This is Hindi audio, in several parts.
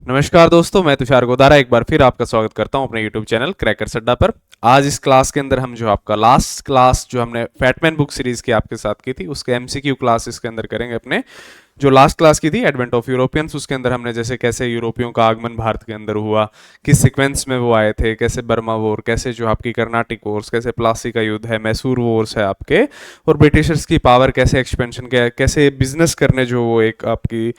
नमस्कार दोस्तों, मैं तुषार गोदारा एक बार फिर आपका स्वागत करता हूं अपने YouTube चैनल क्रैकर्स अड्डा पर। आज इस क्लास के अंदर हम जो आपका लास्ट क्लास जो हमने फैटमैन बुक सीरीज की आपके साथ की थी उसके MCQ क्लास इसके अंदर करेंगे। अपने जो लास्ट क्लास की थी एडवेंट ऑफ यूरोपियंस, उसके अंदर हमने जैसे कैसे यूरोपियों का आगमन भारत के अंदर हुआ, किस सीक्वेंस में वो आए थे, कैसे बर्मा वॉर, कैसे जो आपकी कर्नाटिक वॉर्स, कैसे प्लासी का युद्ध है, मैसूर वॉर्स है आपके, और ब्रिटिशर्स की पावर कैसे एक्सपेंशन किया, कैसे बिजनेस करने जो वो एक आपकी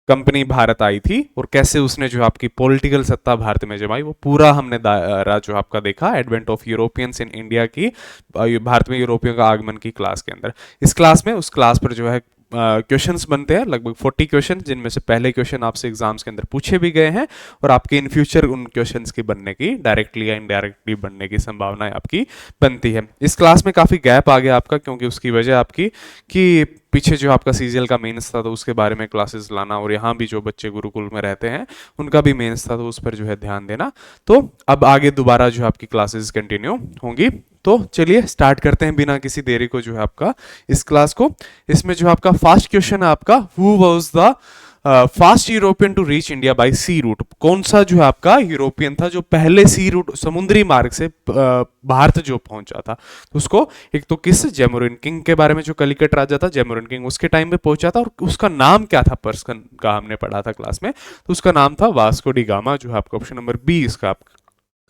कंपनी भारत आई थी और कैसे उसने जो आपकी पॉलिटिकल सत्ता भारत में जमाई, वो पूरा हमने दायरा जो आपका देखा advent of Europeans in India की, भारत में यूरोपियों का आगमन की क्लास के अंदर। इस क्लास में उस क्लास पर जो है क्वेश्चंस बनते हैं लगभग 40 क्वेश्चन, जिनमें से पहले क्वेश्चन आपसे एग्जाम्स के अंदर पूछे भी गए हैं और आपके इन फ्यूचर उन क्वेश्चंस की बनने की, डायरेक्टली या इनडायरेक्टली बनने की संभावना आपकी बनती है। इस क्लास में काफ़ी गैप आ गया आपका, क्योंकि उसकी वजह आपकी कि पीछे जो आपका सीजीएल का मेंस था तो उसके बारे में क्लासेस लाना, और यहाँ भी जो बच्चे गुरुकुल में रहते हैं उनका भी मेंस था तो उस पर जो है ध्यान देना। तो अब आगे दोबारा जो आपकी क्लासेस कंटिन्यू होंगी। तो चलिए स्टार्ट करते हैं बिना किसी देरी को जो है आपका इस क्लास को। इसमें जो आपका फर्स्ट क्वेश्चन है आपका, who was the first European to reach India by sea route. कौन सा जो है आपका यूरोपियन था जो पहले सी रूट समुद्री मार्ग से भारत जो पहुंचा था। तो उसको एक तो किस जैमोरिन किंग के बारे में, जो कलिकट राजा था जैमोरिन किंग, उसके टाइम पे पहुंचा था, और उसका नाम क्या था पर्सन का हमने पढ़ा था क्लास में। तो उसका नाम था वास्को डी गामा, जो है आपका ऑप्शन नंबर बी इसका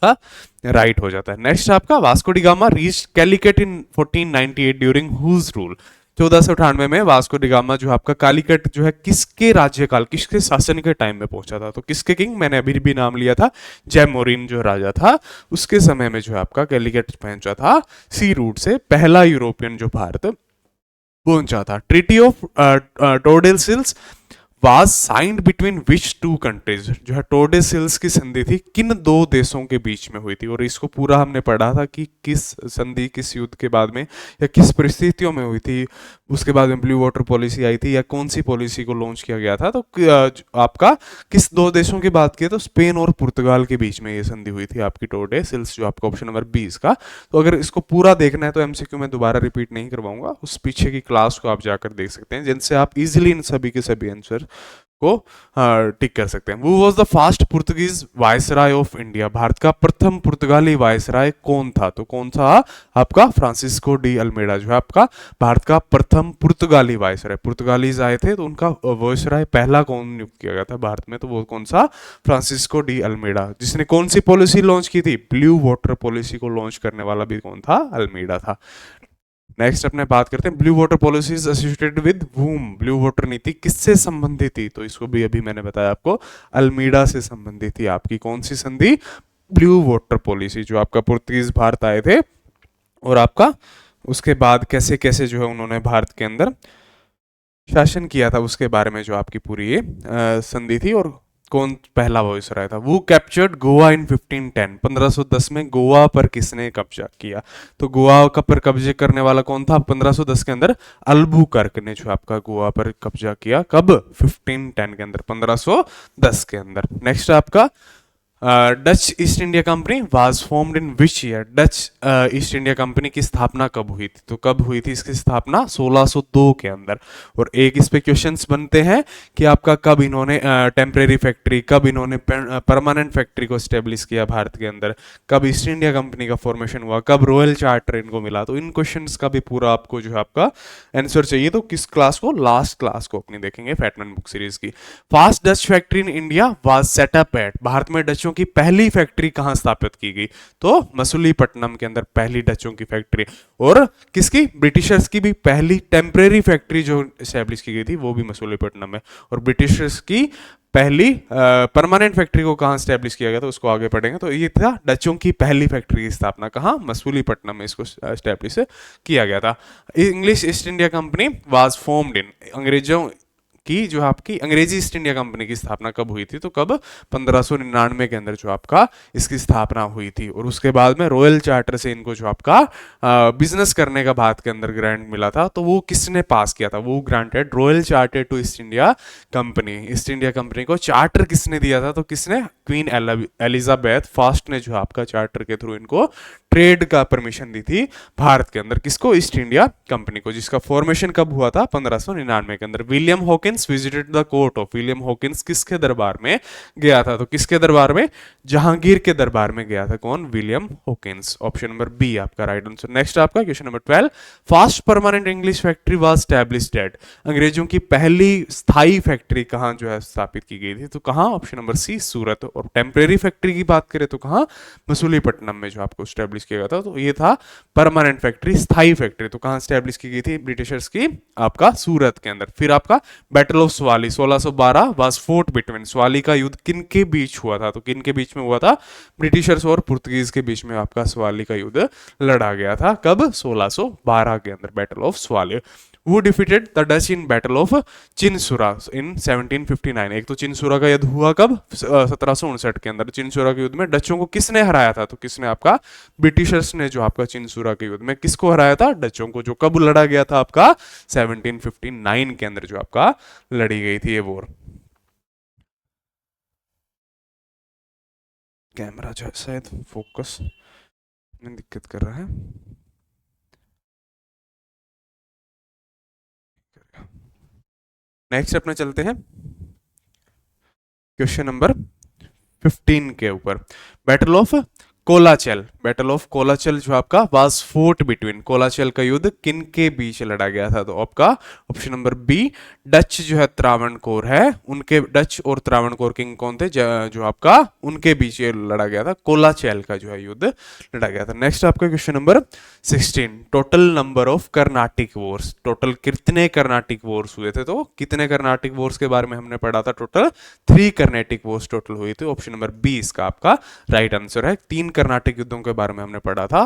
का राइट हो जाता है। नेक्स्ट आपका, Vasco da Gama reach Calicut in 1498 during whose rule. 1498 में वास्को डी गामा जो आपका कालीकट जो है किसके राज्यकाल, किसके शासन के टाइम में पहुंचा था। तो किसके किंग, मैंने अभी भी नाम लिया था, जैमोरिन जो राजा था, उसके समय में जो आपका कैलिकट पहुंचा था सी रूट से, पहला यूरोपियन जो भारत पहुंचा था। Treaty of Tordesillas was signed between which two countries. जो है टोरडेल्सिल्स की संधि थी किन दो देशों के बीच में हुई थी, और इसको पूरा हमने पढ़ा था कि किस संधि किस युद्ध के बाद में या किस परिस्थितियों में हुई थी। उसके बाद में ब्लू वाटर पॉलिसी आई थी या कौन सी पॉलिसी को लॉन्च किया गया था। तो आपका किस दो देशों की बात की तो स्पेन और पुर्तगाल के बीच में ये संधि हुई थी आपकी टोरडेल्सिल्स, जो आपका ऑप्शन नंबर 20 का। तो अगर इसको पूरा देखना है तो MCQ में दोबारा रिपीट नहीं करवाऊंगा, उस पीछे की क्लास को आप जाकर देख सकते हैं, जिनसे आप इजीली इन सभी के सभी आंसर को टिक कर सकते हैं। वो was the fast Portuguese viceroy of India. Bharat का प्रथम पुर्तगाली वायसराय कौन था। तो कौन था आपका, फ्रांसिस्को डी अल्मेडा जो है आपका भारत का प्रथम पुर्तगाली वायसराय। पुर्तगालीज आए थे तो उनका वायसराय पहला कौन नियुक्त किया गया था भारत में, तो वो कौन सा, फ्रांसिस्को डी अल्मेडा। जिसने कौन सी पॉलिसी लॉन्च की थी, ब्लू वाटर पॉलिसी को लॉन्च करने वाला भी कौन था, अल्मेडा था। नेक्स्ट अपने बात करते हैं blue water policies associated with whom. Blue water नीति किससे संबंधित थी, तो इसको भी अभी मैंने बताया आपको, अल्मीडा से संबंधित थी आपकी कौन सी संधि, ब्लू वाटर पॉलिसी, जो आपका पुर्तगीज भारत आए थे और आपका उसके बाद कैसे कैसे जो है उन्होंने भारत के अंदर शासन किया था उसके बारे में जो आपकी पूरी ये संधि थी, और कौन पहला वॉइसराय था। वो कैप्चर्ड गोवा इन 1510। 1510 में गोवा पर किसने कब्जा किया, तो गोवा का पर कब्जे करने वाला कौन था 1510 के अंदर, अल्बुकर्क ने जो आपका गोवा पर कब्जा किया, कब, 1510 के अंदर, 1510 के अंदर। नेक्स्ट आपका Dutch east India company was formed in which year. Dutch east India company की स्थापना कब हुई थी, तो कब हुई थी इसकी स्थापना, 1602 के अंदर। और एक इस पे क्वेश्चंस बनते हैं कि आपका कब इन्होंने टेम्परेरी फैक्ट्री, कब इन्होंने परमानेंट फैक्ट्री को स्टेब्लिश किया भारत के अंदर, कब ईस्ट इंडिया कंपनी का फॉर्मेशन हुआ, कब रॉयल चार्टर इनको मिला। तो इन क्वेश्चंस का भी पूरा आपको जो है आपका आंसर चाहिए, तो किस क्लास को, लास्ट क्लास को अपनी देखेंगे फैटमैन बुक सीरीज की। First Dutch factory in India was set up at. भारत में डचों की पहली फैक्ट्री कहां स्थापित की गई, तो मसूलीपट्टनम के अंदर पहली डचों की फैक्ट्री। और किसकी, ब्रिटिशर्स की भी पहली टेम्परेरी फैक्ट्री जो स्टैब्लिश की गई थी वो भी मसूलीपट्टनम में। और ब्रिटिशर्स की पहली परमानेंट फैक्ट्री को कहां स्टैब्लिश किया गया था उसको आगे पढ़ेंगे। तो ये था डचों की पहली फैक्ट्री की स्थापना कहां, मसूलीपट्टनम में इसको स्टैब्लिश किया गया था। English east India company was formed in. अंग्रेजों की जो आपकी अंग्रेजी ईस्ट इंडिया कंपनी की स्थापना कब हुई थी, तो कब, 1599 के अंदर जो आपका इसकी स्थापना हुई थी। और उसके बाद में रॉयल चार्टर से इनको जो आपका बिजनेस करने का भारत के अंदर ग्रांट मिला था, तो वो किसने पास किया था, वो granted royal charter to East India company. East India company को चार्टर किसने दिया था, तो किसने, क्वीन एलिजाबेथ फर्स्ट ने जो आपका चार्टर के थ्रू इनको ट्रेड का परमिशन दी थी भारत के अंदर, किसको, ईस्ट इंडिया कंपनी को, जिसका फॉर्मेशन कब हुआ था, 1599 के अंदर। William Hawkins Hawkins visited the court of, William Hawkins किसके दरबार में गया था? तो किसके दरबार में? जहांगीर के दरबार में गया था। कौन? William Hawkins. Option number B आपका राइट आंसर। नेक्स्ट आपका question number 12, first permanent English factory was established at, अंग्रेजों की पहली स्थायी फैक्ट्री कहां जो है स्थापित की गई थी? तो कहां? ऑप्शन नंबर सी सूरत। और टेम्परेरी फैक्ट्री की बात करें तो कहां? मसूलीपट्टनम में जो आपको स्टैब्लिश किया गया था। तो ये था परमानेंट फैक्ट्री, स्थायी फैक्ट्री। तो कहां स्टैब्लिश की गई थी ब्रिटिशर्स की? आपका सूरत के अंदर। फिर आपका battle of Swally 1612 was fort between, Swally का युद्ध किन के बीच हुआ था? तो किन के बीच में हुआ था? ब्रिटिशर्स और पुर्तगीज के बीच में आपका स्वाली का युद्ध लड़ा गया था। कब? 1612 के अंदर, battle of Swally. Who defeated the Dutch in Battle of Chinsurah in 1759? एक तो चिनसुरा का युद्ध हुआ कब? 1759 के अंदर। चिनसुरा के युद्ध में डचों को किसने हराया था? तो किसने? आपका ब्रिटिशर्स ने जो आपका चिनसुरा के युद्ध में किसको हराया था? डचों को। जो कब लड़ा गया था? आपका 1759 के अंदर जो आपका लड़ी गई थी ये वॉर। कैमरा जो है शायद फोकस में दिक्कत कर रहा है। नेक्स्ट अपने चलते हैं क्वेश्चन नंबर 15 के ऊपर। Battle of Colachel, battle of Colachel जो आपका वाज फोर्ट बिटवीन, कोलाचल का युद्ध किन के बीच लड़ा गया था? तो आपका ऑप्शन नंबर बी डच जो है त्रावणकोर है उनके, डच और त्रावणकोर किंग कौन थे? जो आपका उनके बीच ये लड़ा गया था, कोलाचल का जो है युद्ध लड़ा गया था। नेक्स्ट आपका question number 16, total number of Carnatic Wars, total कितने कर्नाटिक वॉर्स हुए थे? तो कितने कर्नाटिक वॉर्स के बारे में हमने पढ़ा था? टोटल 3 कर्नाटिक वॉर्स टोटल हुई थी। ऑप्शन नंबर बी इसका आपका राइट आंसर है। 3 कर्नाटक युद्धों के बारे में हमने पढ़ा था।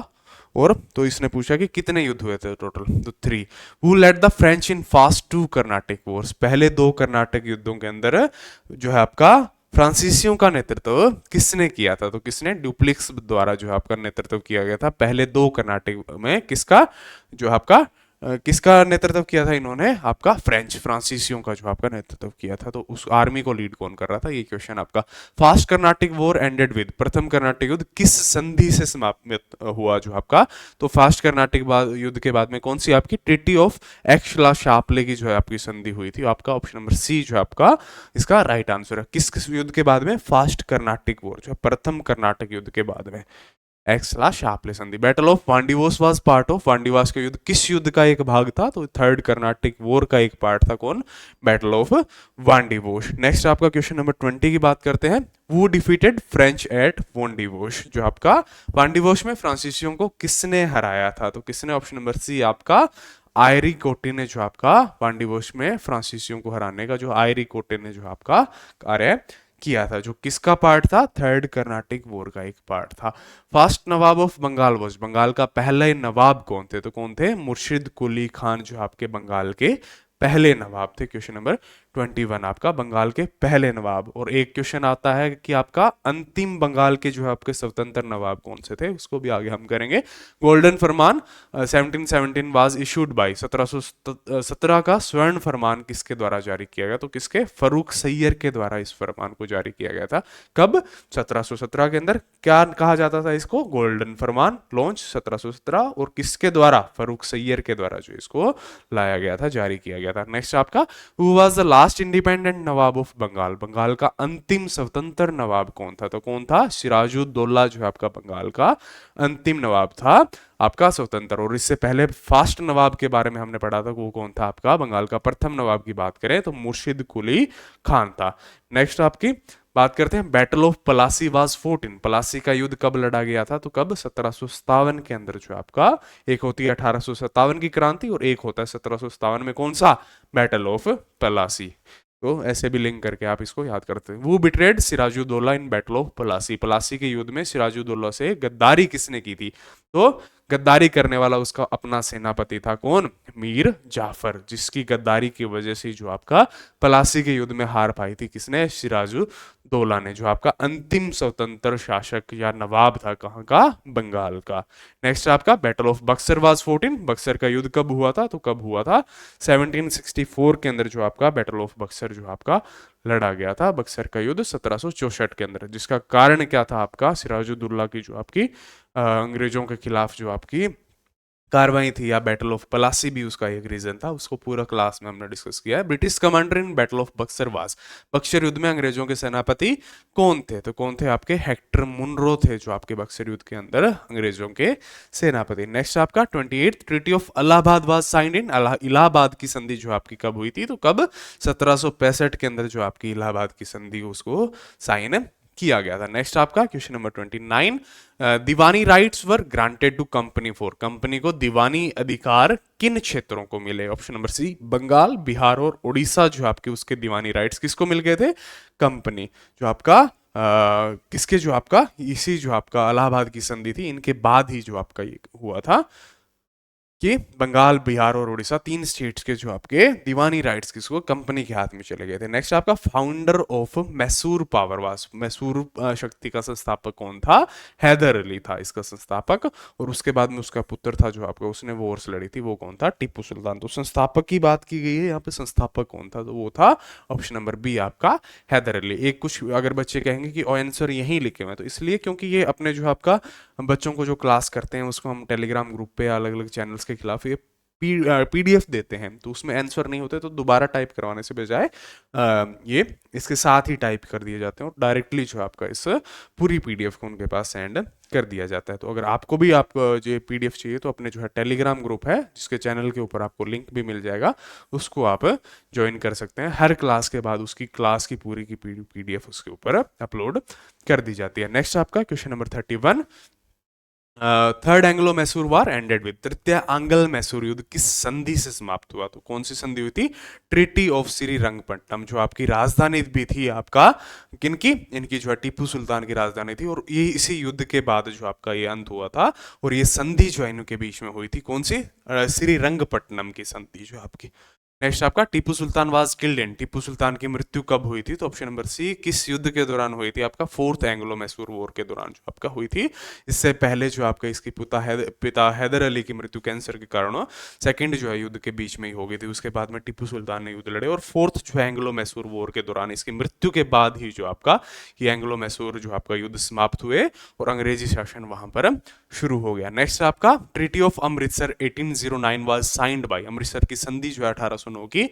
और तो इसने पूछा कि कितने युद्ध हुए थे टोटल? तो 3। Who led the French in first 2 Carnatic wars, पहले 2 कर्नाटक युद्धों के अंदर जो है आपका फ्रांसीसियों का नेतृत्व किसने किया था? तो किसने? ड्यूप्लिक्स द्वारा जो आपका नेतृत्व किया गया था पहले 2 कर्नाटक में। किसका? जो आपका किसका नेतृत्व किया था इन्होंने? आपका फ्रेंच, फ्रांसीसियों का जो आपका नेतृत्व किया था। तो उस आर्मी को लीड कौन कर रहा था? ये क्वेश्चन आपका। Fast Carnatic war ended with, प्रथम कर्नाटक युद्ध किस संधि से समाप्त हुआ जो आपका? तो फास्ट कर्नाटिक युद्ध के बाद में कौन सी आपकी? ट्रीटी ऑफ एक्सला शापले की जो है आपकी संधि हुई थी। आपका ऑप्शन नंबर सी जो आपका इसका राइट आंसर है। किस युद्ध के बाद में? फास्ट कर्नाटिक वॉर जो प्रथम कर्नाटक युद्ध के बाद में, एक्सला शापले संधि। Battle of Wandiwash was part of, Wandiwash का युद्ध किस युद्ध का एक भाग था? तो थर्ड कर्नाटिक वॉर का एक पार्ट था। कौन? Battle of Wandiwash. नेक्स्ट आपका क्वेश्चन नंबर 20 की बात करते हैं। वो डिफीटेड फ्रेंच एट वांडीवोस, जो आपका वांडीवोस में फ्रांसीसियों को किसने हराया था? तो किसने? ऑप्शन नंबर सी आपका आयरी कोटे ने जो आपका वांडीवोस में फ्रांसीसियों को हराने का, जो आयरी कोटे ने जो आपका कार्य किया था, जो किसका पार्ट था? थर्ड कर्नाटिक वॉर का एक पार्ट था। First nawab of Bengal was, Bengal का पहले नवाब कौन थे? तो कौन थे? मुर्शिद कुली खान जो आपके बंगाल के पहले नवाब थे। क्वेश्चन नंबर 21 आपका बंगाल के पहले नवाब। और एक क्वेश्चन आता है कि आपका अंतिम बंगाल के जो है आपके स्वतंत्र नवाब कौन से थे? उसको भी आगे हम करेंगे। Golden Farman 1717 was issued by, 1717 का स्वर्ण फरमान किसके द्वारा जारी किया गया? तो किसके? फरूक सैयर के द्वारा इस फरमान को जारी किया गया था। कब? 1717 के अंदर। क्या कहा जाता था इसको? गोल्डन फरमान लॉन्च 1717। और किसके द्वारा? फरूक सैयर के द्वारा जो इसको लाया गया था, जारी किया गया था। नेक्स्ट आपका who was the last independent nawab of Bengal, Bengal का अंतिम स्वतंत्र नवाब कौन था? तो कौन था? सिराजुद्दौला जो है आपका बंगाल का अंतिम नवाब था आपका स्वतंत्र। और इससे पहले फास्ट नवाब के बारे में हमने पढ़ा था, वो कौन था आपका? बंगाल का प्रथम नवाब की बात करें तो मुर्शिद कुली खान था। नेक्स्ट आपकी बात करते हैं battle of Plassey was 14, Plassey का युद्ध कब लड़ा गया था? तो कब? 1757 के अंदर जो आपका, एक होती है 1857 की क्रांति और एक होता है 1757 में कौन सा? Battle of Plassey. तो ऐसे भी लिंक करके आप इसको याद करते हैं। वो betrayed Sirajuddaulah in battle of Plassey, Plassey के युद्ध में सिराजुद्दौला से गद्दारी किसने की थी? तो गद्दारी करने वाला उसका अपना सेनापति था। कौन? मीर जाफर, जिसकी गद्दारी की वजह से जो आपका पलासी के युद्ध में हार पाई थी किसने? सिराजुद्दौला ने, जो आपका अंतिम स्वतंत्र शासक या नवाब था। कहां का? बंगाल का। नेक्स्ट आपका battle of Buxar was 14, Buxar का युद्ध कब हुआ था? तो कब हुआ था? 1764 के अंदर जो आपका बैटल ऑफ बक्सर जो आपका लड़ा गया था। बक्सर का युद्ध 1764 के अंदर, जिसका कारण क्या था? आपका सिराजुद्दौला की जो आपकी अंग्रेजों के खिलाफ जो आपकी कार्रवाई थी, या बैटल ऑफ पलासी भी उसका एक रीजन था, उसको पूरा क्लास में हमने डिस्कस किया है। British commander in battle of Buxar was, Buxar युद्ध में अंग्रेजों के सेनापति कौन थे? तो कौन थे आपके? हेक्टर मुनरो थे जो आपके बक्सर युद्ध के अंदर अंग्रेजों के सेनापति। नेक्स्ट आपका 28 treaty of Allahabad was signed in, Allahabad की संधि जो आपकी कब हुई थी? तो कब? 1765 के अंदर जो आपकी इलाहाबाद की संधि उसको साइन किया गया था। नेक्स्ट आपका question number 29, diwani rights were granted to company for, company को दीवानी अधिकार किन क्षेत्रों को मिले? Option number C, Bengal, Bihar और उड़ीसा जो आपके उसके दीवानी राइट्स किसको मिल गए थे? कंपनी। जो आपका किसके, जो आपका इसी जो आपका इलाहाबाद की संधि थी इनके बाद ही जो आपका ये हुआ था कि बंगाल, बिहार और उड़ीसा तीन स्टेट्स के जो आपके दीवानी राइट्स किसको? कंपनी के हाथ में चले गए थे। नेक्स्ट आपका फाउंडर ऑफ मैसूर पावर वास, मैसूर शक्ति का संस्थापक कौन था? हैदर अली था इसका संस्थापक, और उसके बाद में उसका पुत्र था जो आपका उसने वॉर्स लड़ी थी, वो कौन था? टीपू सुल्तान। तो संस्थापक की बात की गई है यहाँ पे, संस्थापक कौन था? तो वो था ऑप्शन नंबर बी आपका हैदर अली। एक कुछ अगर बच्चे कहेंगे कि आंसर यहीं लिखे हुए, तो इसलिए क्योंकि ये अपने जो आपका बच्चों को जो क्लास करते हैं उसको हम टेलीग्राम ग्रुप पे अलग अलग चैनल्स के खिलाफ ये पीडीएफ देते हैं, तो उसमें आंसर नहीं होते, तो दोबारा टाइप करवाने से बजाय ये इसके साथ ही टाइप कर दिए जाते हैं और डायरेक्टली जो आपका इस पूरी पीडीएफ को उनके पास सेंड कर दिया जाता है। तो अगर आपको भी आप जो पीडीएफ चाहिए तो अपने जो है टेलीग्राम ग्रुप है जिसके चैनल के ऊपर आपको लिंक भी मिल जाएगा, उसको आप ज्वाइन कर सकते हैं। हर क्लास के बाद उसकी क्लास की पूरी की पीडीएफ उसके ऊपर अपलोड कर दी जाती है। नेक्स्ट आपका question number 31, third Anglo Mysore war ended with, तृतीय आंग्ल मैसूर युद्ध किस संधि से समाप्त हुआ? तो कौन सी संधि हुई थी? ट्रीटी ऑफ श्रीरंगपट्टनम, जो आपकी राजधानी भी थी आपका किनकी? इनकी जो है टीपू सुल्तान की राजधानी थी, और ये इसी युद्ध के बाद जो आपका ये अंत हुआ था, और ये संधि जो है इनके बीच में हुई थी, कौन सी? श्रीरंगपट्टनम की संधि जो आपकी। नेक्स्ट आपका Tipu Sultan was killed in, Tipu Sultan की मृत्यु कब हुई थी? तो ऑप्शन नंबर सी, किस युद्ध के दौरान हुई थी? आपका फोर्थ एंग्लो मैसूर वॉर के दौरान जो आपका हुई थी। इससे पहले जो आपका इसकी पिता हैदर अली की मृत्यु कैंसर के कारण सेकंड जो है युद्ध के बीच में ही हो गई थी। उसके बाद में टीपू सुल्तान ने युद्ध लड़े, और फोर्थ जो है एंग्लो मैसूर वॉर के दौरान इसकी मृत्यु के बाद ही जो आपका ये एंग्लो मैसूर जो आपका युद्ध समाप्त हुए और अंग्रेजी शासन वहां पर शुरू हो गया। नेक्स्ट आपका treaty of Amritsar 1809 was signed by, Amritsar की संधि जो है 1809 की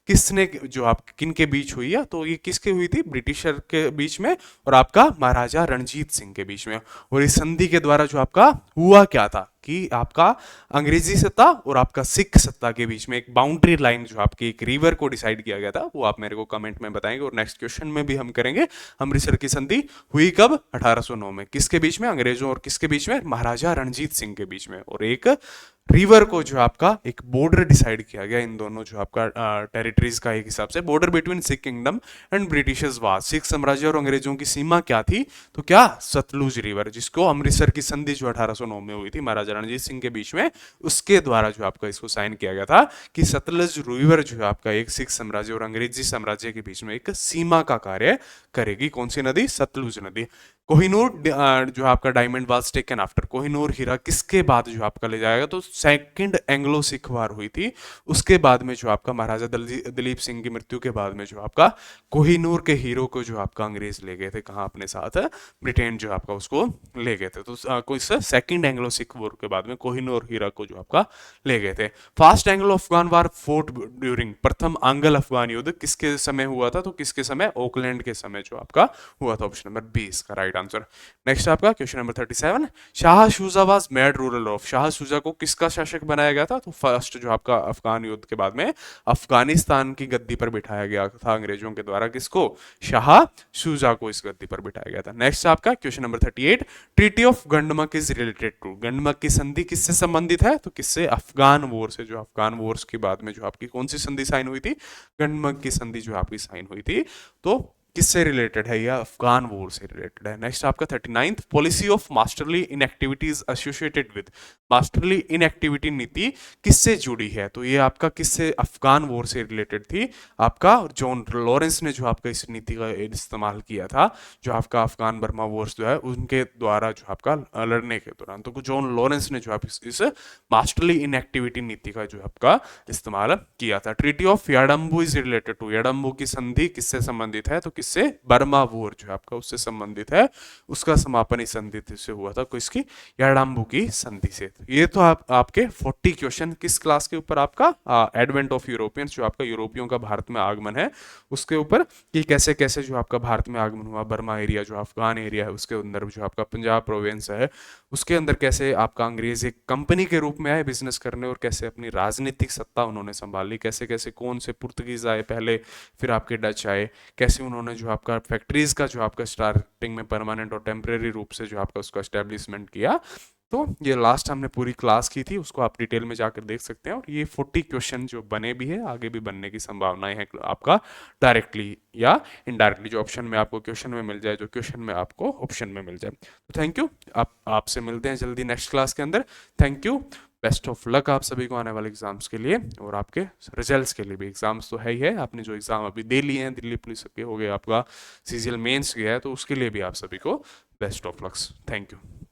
किसने जो आप किन के बीच हुई है? तो ये किसके हुई थी? ब्रिटिशर के बीच में और आपका महाराजा रणजीत सिंह के बीच में। और इस संधि के द्वारा जो आपका हुआ क्या था कि आपका अंग्रेजी सत्ता और आपका सिख सत्ता के बीच में एक बाउंड्री लाइन जो आपकी एक रिवर को डिसाइड किया गया था, वो आप मेरे को कमेंट में बताएंगे, और नेक्स्ट क्वेश्चन में भी हम करेंगे। अमृतसर की संधि हुई कब? 1809 में। किसके बीच में? अंग्रेजों और किसके बीच में? महाराजा रणजीत सिंह के बीच में। और एक रिवर को जो आपका एक बॉर्डर डिसाइड किया गया इन दोनों जो आपका टेरिटरीज का एक हिसाब से, border between Sikh kingdom and Britishers was, Sikh साम्राज्य और अंग्रेजों की सीमा क्या थी? तो क्या? सतलुज रिवर, जिसको अमृतसर की संधि जो 1809 में हुई थी महाराजा रणजीत सिंह के बीच में, उसके द्वारा जो आपका इसको साइन किया गया था कि सतलुज रिवर जो है आपका एक सिख साम्राज्य और अंग्रेजी साम्राज्य के बीच में एक सीमा का कार्य करेगी। कौन सी नदी? सतलुज नदी। कोहिनूर जो आपका diamond was taken after, Kohinoor हीरा किसके बाद जो आपका ले जाएगा? तो सेकंड एंग्लो सिख वार हुई थी, उसके बाद में जो आपका महाराजा दलीप सिंह की मृत्यु के बाद में जो आपका कोहिनूर के हीरो को जो आपका अंग्रेज ले गए थे कहाँ? अपने साथ ब्रिटेन जो आपका उसको ले गए थे। तो कोई सेकंड एंग्लो सिख वॉर के बाद में कोहिनूर हीरा को जो आपका ले गए थे। फास्ट एंग्लो अफगान वार फोर्ट ड्यूरिंग, प्रथम आंग्ल अफगान युद्ध किसके समय हुआ था? तो किसके समय? ऑकलैंड के समय जो आपका हुआ था। ऑप्शन नंबर बी इसका राइट आंसर। नेक्स्ट आपका question number 37, Shah Shuja was made ruler of, Shah Shuja को किसका शासक बनाया गया था? तो फर्स्ट जो आपका अफगान युद्ध के बाद में अफगानिस्तान की गद्दी पर बिठाया गया था अंग्रेजों के द्वारा, किसको? शाह शुजा को इस गद्दी पर बिठाया गया था। नेक्स्ट आपका question number 38, treaty of Gandamak is related to, Gandamak की संधि किससे संबंधित है? तो किससे? अफगान वॉर से। जो अफगान वॉर्स के बाद में जो आपकी कौन सी संधि साइन हुई थी? गंडमक की संधि जो आपकी साइन हुई थी, तो किससे रिलेटेड है? या अफगान वॉर से रिलेटेड है। नेक्स्ट आपका 39th, policy of masterly inactivities associated with, masterly inactivity नीति किससे जुड़ी है? तो ये आपका किससे? अफगान वॉर से रिलेटेड थी आपका। जॉन लॉरेंस ने जो आपका इस नीति का इस्तेमाल किया था, जो आपका अफगान बर्मा वॉर्स जो है उनके द्वारा जो आपका लड़ने के दौरान, तो जॉन लॉरेंस ने जो आप इस मास्टरली इनएक्टिविटी नीति का जो आपका इस्तेमाल किया था। ट्रीटी ऑफ याडम्बू इज रिलेटेड टू, याडम्बू की संधि किससे संबंधित है? तो किससे, बर्मा वॉर जो है आपका उससे संबंधित है, उसका समापन इस संधि से हुआ था, किसकी, यारडांबू की संधि से। ये तो आपके 40 क्वेश्चन किस क्लास के ऊपर, आपका एडवेंट ऑफ यूरोपियंस, जो आपका यूरोपियों का भारत में आगमन है उसके ऊपर, कि कैसे कैसे जो आपका भारत में आगमन हुआ, बर्मा एरिया जो अफगान एरिया है उसके अंदर जो आपका पंजाब प्रोविंस है उसके अंदर कैसे आपका अंग्रेज एक कंपनी के रूप में आए बिजनेस करने, और कैसे अपनी राजनीतिक सत्ता उन्होंने संभाली, कैसे कैसे कौन से पुर्तगीज आए पहले, फिर आपके डच आए, कैसे उन्होंने जो आपका फैक्ट्रीज का जो आपका स्टार्टिंग में परमानेंट और टेम्परेरी रूप से जो आपका उसका एस्टेब्लिशमेंट किया। तो ये लास्ट हमने पूरी क्लास की थी, उसको आप डिटेल में जाकर देख सकते हैं, और ये 40 क्वेश्चन जो बने भी है, आगे भी बनने की संभावनाएं हैं आपका डायरेक्टली या इनडायरेक्टली, जो ऑप्शन में आपको क्वेश्चन में मिल जाए, जो क्वेश्चन में आपको ऑप्शन में मिल जाए। तो थैंक यू, आपसे मिलते हैं जल्दी नेक्स्ट क्लास के अंदर। Thank you, best of luck आप सभी को आने वाले एग्जाम्स के लिए, और आपके रिजल्ट्स के लिए भी। एग्जाम्स तो है ही है, आपने जो एग्जाम अभी दे लिए हैं, दिल्ली पुलिस के हो गए, आपका सीजीएल मेंस गया है, तो उसके लिए भी आप सभी को best of lux. Thank you.